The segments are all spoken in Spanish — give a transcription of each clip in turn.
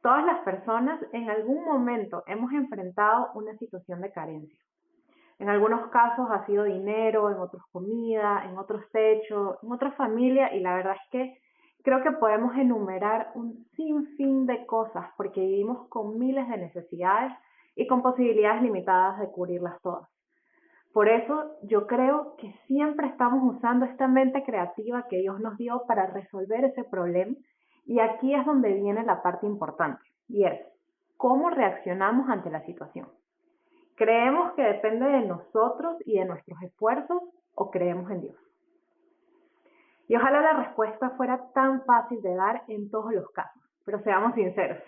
Todas las personas en algún momento hemos enfrentado una situación de carencia. En algunos casos ha sido dinero, en otros comida, en otros techo, en otros familia y la verdad es que creo que podemos enumerar un sinfín de cosas porque vivimos con miles de necesidades y con posibilidades limitadas de cubrirlas todas. Por eso yo creo que siempre estamos usando esta mente creativa que Dios nos dio para resolver ese problema y aquí es donde viene la parte importante y es cómo reaccionamos ante la situación. ¿Creemos que depende de nosotros y de nuestros esfuerzos o creemos en Dios? Y ojalá la respuesta fuera tan fácil de dar en todos los casos, pero seamos sinceros.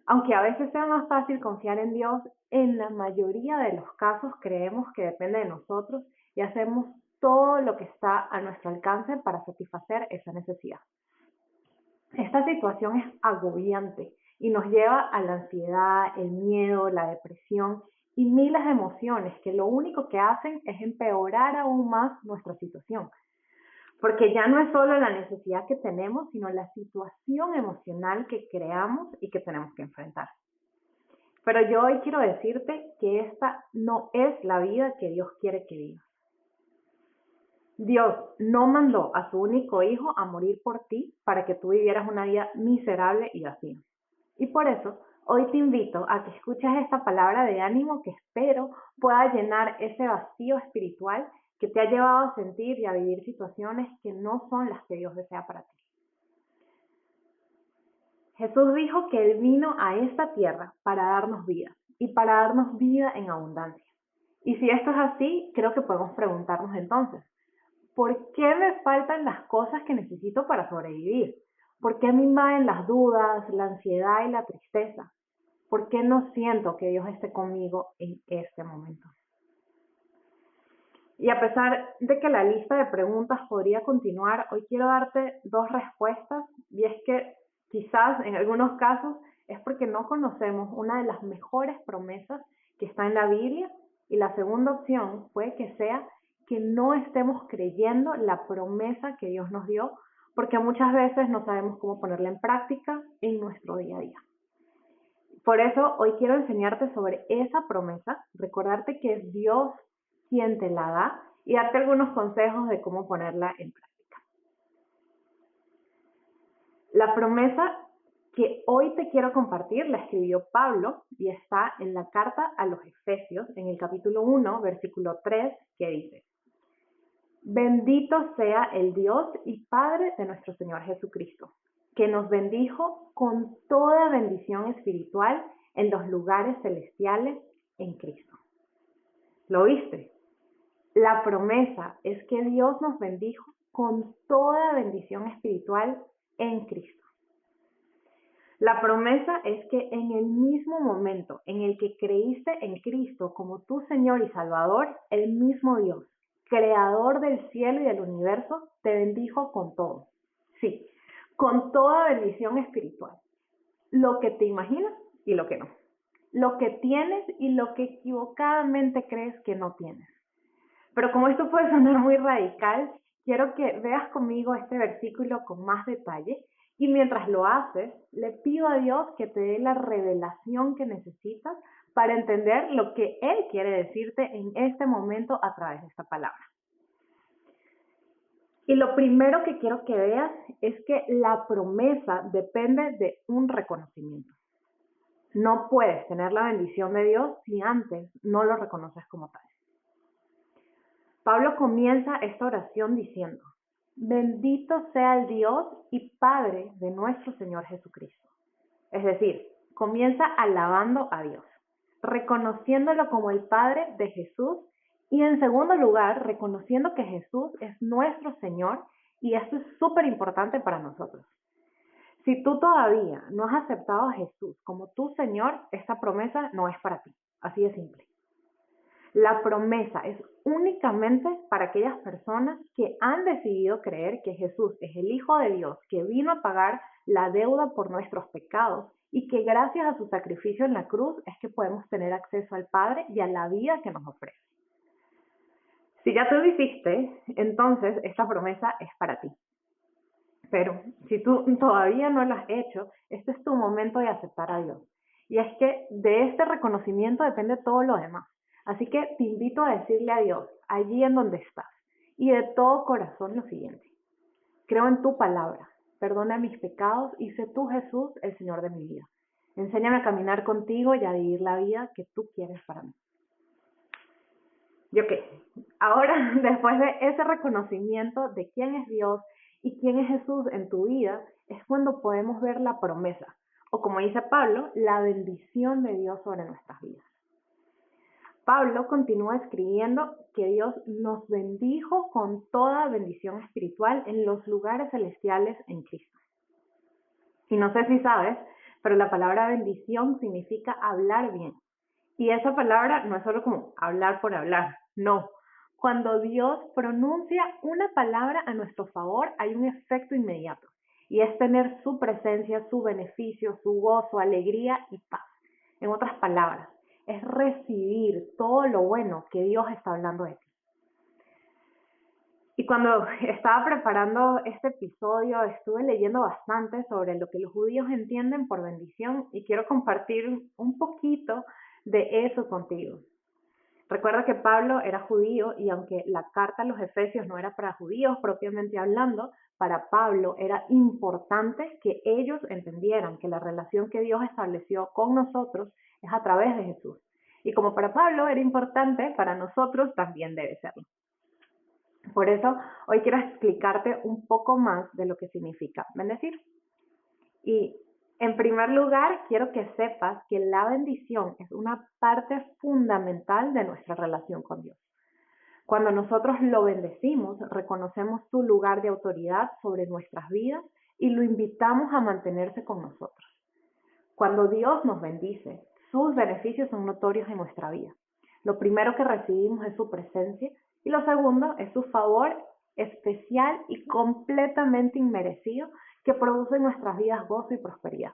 Aunque a veces sea más fácil confiar en Dios, en la mayoría de los casos creemos que depende de nosotros y hacemos todo lo que está a nuestro alcance para satisfacer esa necesidad. Esta situación es agobiante y nos lleva a la ansiedad, el miedo, la depresión y miles de emociones que lo único que hacen es empeorar aún más nuestra situación. Porque ya no es solo la necesidad que tenemos, sino la situación emocional que creamos y que tenemos que enfrentar. Pero yo hoy quiero decirte que esta no es la vida que Dios quiere que vivas. Dios no mandó a su único hijo a morir por ti para que tú vivieras una vida miserable y vacía. Y por eso hoy te invito a que escuches esta palabra de ánimo que espero pueda llenar ese vacío espiritual que te ha llevado a sentir y a vivir situaciones que no son las que Dios desea para ti. Jesús dijo que Él vino a esta tierra para darnos vida y para darnos vida en abundancia. Y si esto es así, creo que podemos preguntarnos entonces, ¿por qué me faltan las cosas que necesito para sobrevivir? ¿Por qué me invaden las dudas, la ansiedad y la tristeza? ¿Por qué no siento que Dios esté conmigo en este momento? Y a pesar de que la lista de preguntas podría continuar, hoy quiero darte dos respuestas y es que quizás en algunos casos es porque no conocemos una de las mejores promesas que está en la Biblia y la segunda opción puede que sea que no estemos creyendo la promesa que Dios nos dio porque muchas veces no sabemos cómo ponerla en práctica en nuestro día a día. Por eso hoy quiero enseñarte sobre esa promesa, recordarte que es Dios quien te la da y darte algunos consejos de cómo ponerla en práctica. La promesa que hoy te quiero compartir la escribió Pablo y está en la carta a los Efesios, en el capítulo 1, versículo 3, que dice: Bendito sea el Dios y Padre de nuestro Señor Jesucristo, que nos bendijo con toda bendición espiritual en los lugares celestiales en Cristo. ¿Lo viste? La promesa es que Dios nos bendijo con toda bendición espiritual en Cristo. La promesa es que en el mismo momento en el que creíste en Cristo como tu Señor y Salvador, el mismo Dios, creador del cielo y del universo, te bendijo con todo. Sí, con toda bendición espiritual. Lo que te imaginas y lo que no. Lo que tienes y lo que equivocadamente crees que no tienes. Pero como esto puede sonar muy radical, quiero que veas conmigo este versículo con más detalle y mientras lo haces, le pido a Dios que te dé la revelación que necesitas para entender lo que Él quiere decirte en este momento a través de esta palabra. Y lo primero que quiero que veas es que la promesa depende de un reconocimiento. No puedes tener la bendición de Dios si antes no lo reconoces como tal. Pablo comienza esta oración diciendo: Bendito sea el Dios y Padre de nuestro Señor Jesucristo. Es decir, comienza alabando a Dios, reconociéndolo como el Padre de Jesús y en segundo lugar, reconociendo que Jesús es nuestro Señor y esto es súper importante para nosotros. Si tú todavía no has aceptado a Jesús como tu Señor, esta promesa no es para ti. Así de simple. La promesa es únicamente para aquellas personas que han decidido creer que Jesús es el Hijo de Dios, que vino a pagar la deuda por nuestros pecados y que gracias a su sacrificio en la cruz es que podemos tener acceso al Padre y a la vida que nos ofrece. Si ya tú lo hiciste, entonces esta promesa es para ti. Pero si tú todavía no lo has hecho, este es tu momento de aceptar a Dios. Y es que de este reconocimiento depende todo lo demás. Así que te invito a decirle a Dios, allí en donde estás, y de todo corazón lo siguiente. Creo en tu palabra, perdona mis pecados y sé tú, Jesús, el Señor de mi vida. Enséñame a caminar contigo y a vivir la vida que tú quieres para mí. ¿Y ok? Ahora, después de ese reconocimiento de quién es Dios y quién es Jesús en tu vida, es cuando podemos ver la promesa, o como dice Pablo, la bendición de Dios sobre nuestras vidas. Pablo continúa escribiendo que Dios nos bendijo con toda bendición espiritual en los lugares celestiales en Cristo. Y no sé si sabes, pero la palabra bendición significa hablar bien. Y esa palabra no es solo como hablar por hablar, no. Cuando Dios pronuncia una palabra a nuestro favor, hay un efecto inmediato. Y es tener su presencia, su beneficio, su gozo, alegría y paz. En otras palabras, es recibir todo lo bueno que Dios está hablando de ti. Y cuando estaba preparando este episodio, estuve leyendo bastante sobre lo que los judíos entienden por bendición y quiero compartir un poquito de eso contigo. Recuerda que Pablo era judío y aunque la carta a los Efesios no era para judíos propiamente hablando, para Pablo era importante que ellos entendieran que la relación que Dios estableció con nosotros es a través de Jesús. Y como para Pablo era importante, para nosotros también debe serlo. Por eso hoy quiero explicarte un poco más de lo que significa bendecir. Y en primer lugar, quiero que sepas que la bendición es una parte fundamental de nuestra relación con Dios. Cuando nosotros lo bendecimos, reconocemos su lugar de autoridad sobre nuestras vidas y lo invitamos a mantenerse con nosotros. Cuando Dios nos bendice, sus beneficios son notorios en nuestra vida. Lo primero que recibimos es su presencia y lo segundo es su favor especial y completamente inmerecido que produce en nuestras vidas gozo y prosperidad.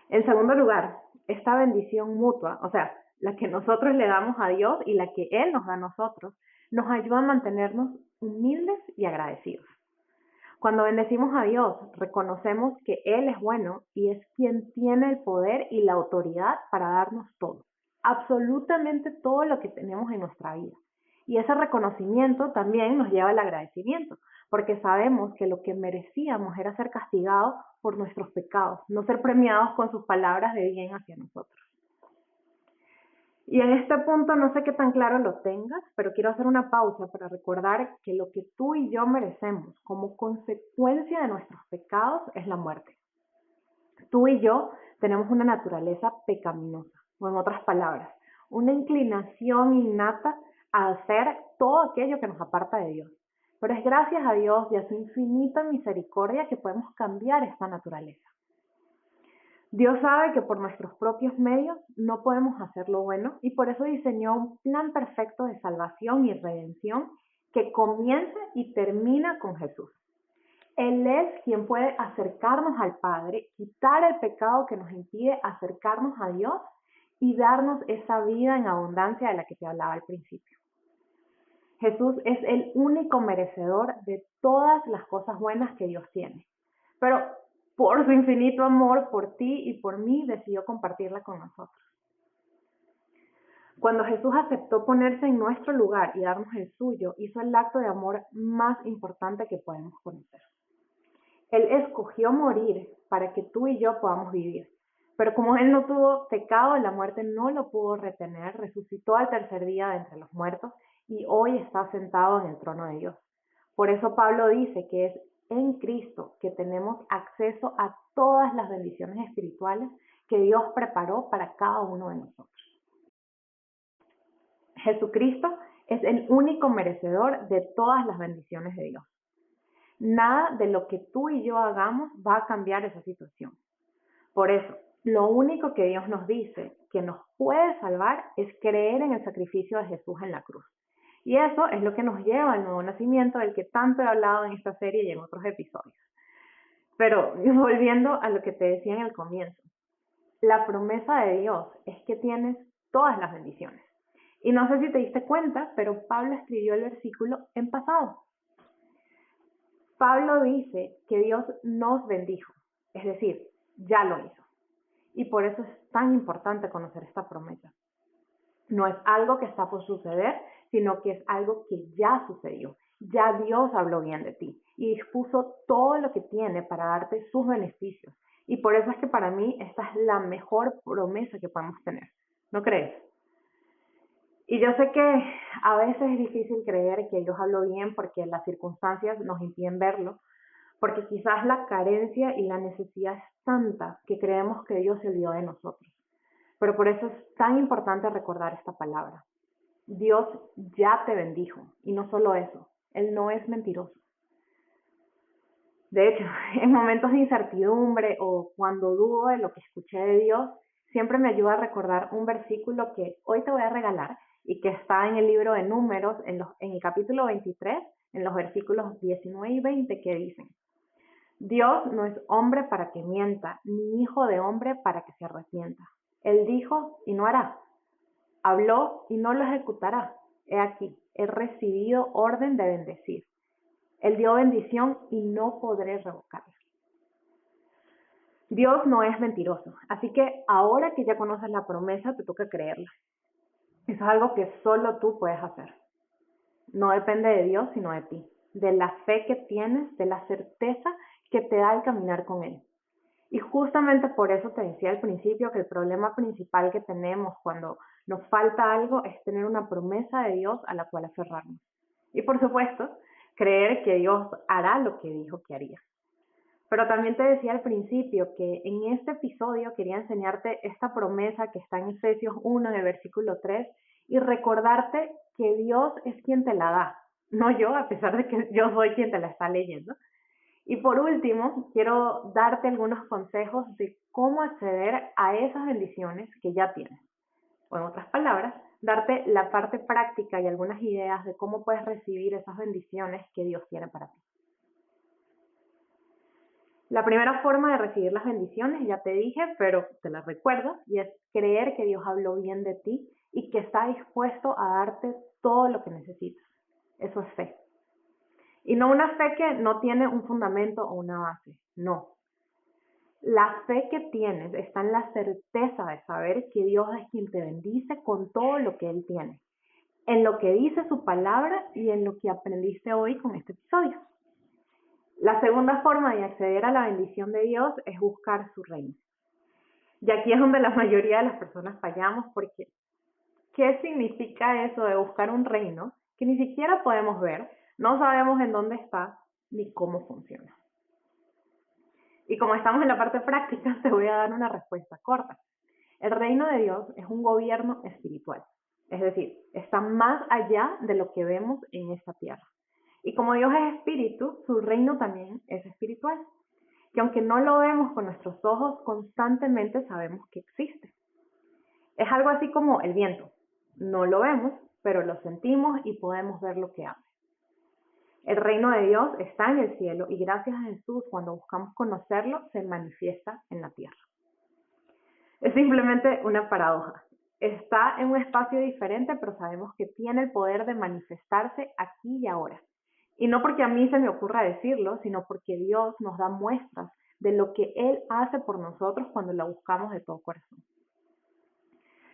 En segundo lugar, esta bendición mutua, o sea, la que nosotros le damos a Dios y la que Él nos da a nosotros, nos ayuda a mantenernos humildes y agradecidos. Cuando bendecimos a Dios, reconocemos que Él es bueno y es quien tiene el poder y la autoridad para darnos todo, absolutamente todo lo que tenemos en nuestra vida. Y ese reconocimiento también nos lleva al agradecimiento, porque sabemos que lo que merecíamos era ser castigados por nuestros pecados, no ser premiados con sus palabras de bien hacia nosotros. Y en este punto no sé qué tan claro lo tengas, pero quiero hacer una pausa para recordar que lo que tú y yo merecemos como consecuencia de nuestros pecados es la muerte. Tú y yo tenemos una naturaleza pecaminosa, o en otras palabras, una inclinación innata a hacer todo aquello que nos aparta de Dios. Pero es gracias a Dios y a su infinita misericordia que podemos cambiar esta naturaleza. Dios sabe que por nuestros propios medios no podemos hacer lo bueno y por eso diseñó un plan perfecto de salvación y redención que comienza y termina con Jesús. Él es quien puede acercarnos al Padre, quitar el pecado que nos impide acercarnos a Dios y darnos esa vida en abundancia de la que te hablaba al principio. Jesús es el único merecedor de todas las cosas buenas que Dios tiene. Pero por su infinito amor por ti y por mí, decidió compartirla con nosotros. Cuando Jesús aceptó ponerse en nuestro lugar y darnos el suyo, hizo el acto de amor más importante que podemos conocer. Él escogió morir para que tú y yo podamos vivir. Pero como Él no tuvo pecado, la muerte no lo pudo retener, resucitó al tercer día de entre los muertos y hoy está sentado en el trono de Dios. Por eso Pablo dice que es en Cristo que tenemos acceso a todas las bendiciones espirituales que Dios preparó para cada uno de nosotros. Jesucristo es el único merecedor de todas las bendiciones de Dios. Nada de lo que tú y yo hagamos va a cambiar esa situación. Por eso, lo único que Dios nos dice que nos puede salvar es creer en el sacrificio de Jesús en la cruz. Y eso es lo que nos lleva al nuevo nacimiento del que tanto he hablado en esta serie y en otros episodios. Pero volviendo a lo que te decía en el comienzo, la promesa de Dios es que tienes todas las bendiciones. Y no sé si te diste cuenta, pero Pablo escribió el versículo en pasado. Pablo dice que Dios nos bendijo, es decir, ya lo hizo. Y por eso es tan importante conocer esta promesa. No es algo que está por suceder, sino que es algo que ya sucedió. Ya Dios habló bien de ti y dispuso todo lo que tiene para darte sus beneficios. Y por eso es que para mí esta es la mejor promesa que podemos tener. ¿No crees? Y yo sé que a veces es difícil creer que Dios habló bien porque las circunstancias nos impiden verlo, porque quizás la carencia y la necesidad es tanta que creemos que Dios se olvidó de nosotros. Pero por eso es tan importante recordar esta palabra. Dios ya te bendijo. Y no solo eso, Él no es mentiroso. De hecho, en momentos de incertidumbre o cuando dudo de lo que escuché de Dios, siempre me ayuda a recordar un versículo que hoy te voy a regalar y que está en el libro de Números, en el capítulo 23, en los versículos 19 y 20, que dicen: Dios no es hombre para que mienta, ni hijo de hombre para que se arrepienta. Él dijo y no hará. Habló y no lo ejecutará. He aquí, he recibido orden de bendecir. Él dio bendición y no podré revocarla. Dios no es mentiroso, así que ahora que ya conoces la promesa, te toca creerla. Eso es algo que solo tú puedes hacer. No depende de Dios, sino de ti, de la fe que tienes, de la certeza que te da el caminar con Él. Y justamente por eso te decía al principio que el problema principal que tenemos cuando nos falta algo es tener una promesa de Dios a la cual aferrarnos. Y por supuesto, creer que Dios hará lo que dijo que haría. Pero también te decía al principio que en este episodio quería enseñarte esta promesa que está en Efesios 1, en el versículo 3, y recordarte que Dios es quien te la da, no yo, a pesar de que yo soy quien te la está leyendo. Y por último, quiero darte algunos consejos de cómo acceder a esas bendiciones que ya tienes. O en otras palabras, darte la parte práctica y algunas ideas de cómo puedes recibir esas bendiciones que Dios tiene para ti. La primera forma de recibir las bendiciones, ya te dije, pero te las recuerdo, y es creer que Dios habló bien de ti y que está dispuesto a darte todo lo que necesitas. Eso es fe. Y no una fe que no tiene un fundamento o una base, no. La fe que tienes está en la certeza de saber que Dios es quien te bendice con todo lo que Él tiene, en lo que dice su palabra y en lo que aprendiste hoy con este episodio. La segunda forma de acceder a la bendición de Dios es buscar su reino. Y aquí es donde la mayoría de las personas fallamos, porque ¿qué significa eso de buscar un reino que ni siquiera podemos ver, no sabemos en dónde está ni cómo funciona? Y como estamos en la parte práctica, te voy a dar una respuesta corta. El reino de Dios es un gobierno espiritual, es decir, está más allá de lo que vemos en esta tierra. Y como Dios es espíritu, su reino también es espiritual, que aunque no lo vemos con nuestros ojos, constantemente sabemos que existe. Es algo así como el viento. No lo vemos, pero lo sentimos y podemos ver lo que hace. El reino de Dios está en el cielo y gracias a Jesús, cuando buscamos conocerlo, se manifiesta en la tierra. Es simplemente una paradoja. Está en un espacio diferente, pero sabemos que tiene el poder de manifestarse aquí y ahora. Y no porque a mí se me ocurra decirlo, sino porque Dios nos da muestras de lo que Él hace por nosotros cuando la buscamos de todo corazón.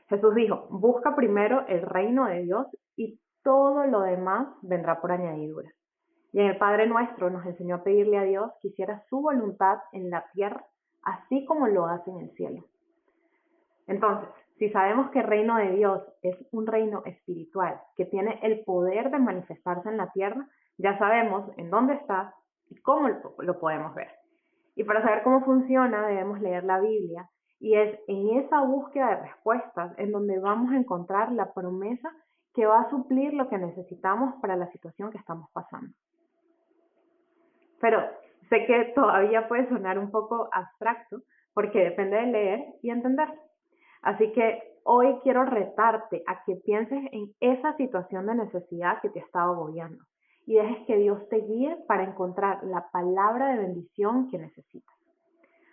Jesús dijo: busca primero el reino de Dios y todo lo demás vendrá por añadidura. Y en el Padre Nuestro nos enseñó a pedirle a Dios que hiciera su voluntad en la tierra, así como lo hace en el cielo. Entonces, si sabemos que el reino de Dios es un reino espiritual que tiene el poder de manifestarse en la tierra, ya sabemos en dónde está y cómo lo podemos ver. Y para saber cómo funciona, debemos leer la Biblia, y es en esa búsqueda de respuestas en donde vamos a encontrar la promesa que va a suplir lo que necesitamos para la situación que estamos pasando. Pero sé que todavía puede sonar un poco abstracto porque depende de leer y entender. Así que hoy quiero retarte a que pienses en esa situación de necesidad que te está agobiando y dejes que Dios te guíe para encontrar la palabra de bendición que necesitas.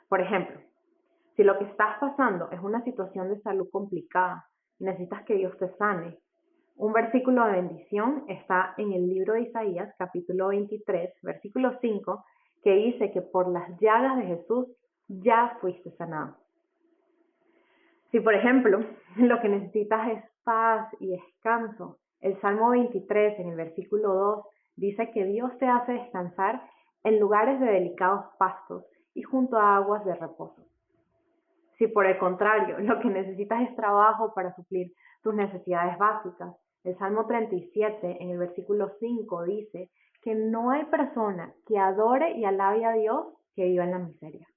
Por ejemplo, si lo que estás pasando es una situación de salud complicada y necesitas que Dios te sane, Un versículo de bendición está en el libro de Isaías, capítulo 23, versículo 5, que dice que por las llagas de Jesús ya fuiste sanado. Si, por ejemplo, lo que necesitas es paz y descanso, el Salmo 23 en el versículo 2 dice que Dios te hace descansar en lugares de delicados pastos y junto a aguas de reposo. Si por el contrario, lo que necesitas es trabajo para suplir tus necesidades básicas, el Salmo 37 en el versículo 5 dice que no hay persona que adore y alabe a Dios que viva en la miseria.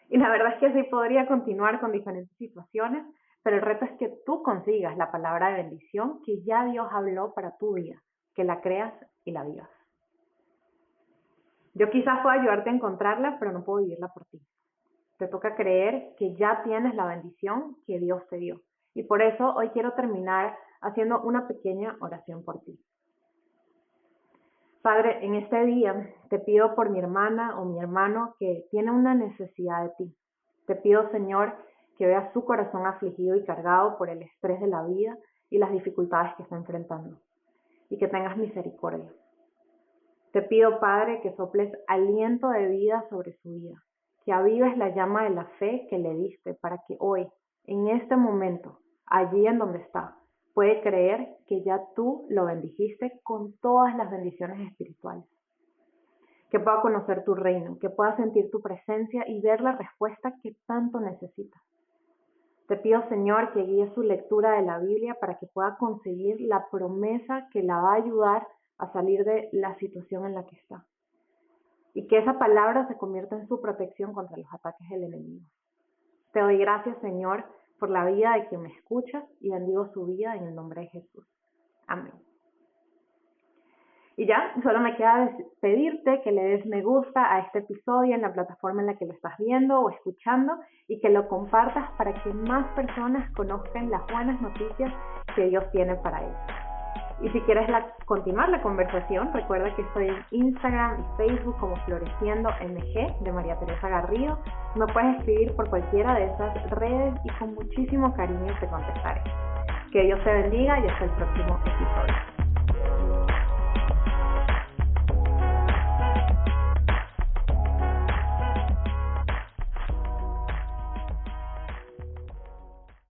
Y la verdad es que sí podría continuar con diferentes situaciones, pero el reto es que tú consigas la palabra de bendición que ya Dios habló para tu vida, que la creas y la vivas. Yo quizás pueda ayudarte a encontrarla, pero no puedo vivirla por ti. Te toca creer que ya tienes la bendición que Dios te dio. Y por eso hoy quiero terminar haciendo una pequeña oración por ti. Padre, en este día te pido por mi hermana o mi hermano que tiene una necesidad de ti. Te pido, Señor, que veas su corazón afligido y cargado por el estrés de la vida y las dificultades que está enfrentando, y que tengas misericordia. Te pido, Padre, que soples aliento de vida sobre su vida, que avives la llama de la fe que le diste para que hoy, en este momento, allí en donde está, puede creer que ya tú lo bendijiste con todas las bendiciones espirituales. Que pueda conocer tu reino, que pueda sentir tu presencia y ver la respuesta que tanto necesita. Te pido, Señor, que guíes su lectura de la Biblia para que pueda conseguir la promesa que la va a ayudar a salir de la situación en la que está. Y que esa palabra se convierta en su protección contra los ataques del enemigo. Te doy gracias, Señor, por la vida de quien me escucha y bendigo su vida en el nombre de Jesús. Amén. Y ya, solo me queda pedirte que le des me gusta a este episodio en la plataforma en la que lo estás viendo o escuchando y que lo compartas para que más personas conozcan las buenas noticias que Dios tiene para ellos. Y si quieres continuar la conversación, recuerda que estoy en Instagram y Facebook como Floreciendo MG de María Teresa Garrido. Me puedes escribir por cualquiera de esas redes y con muchísimo cariño te contestaré. Que Dios te bendiga y hasta el próximo episodio.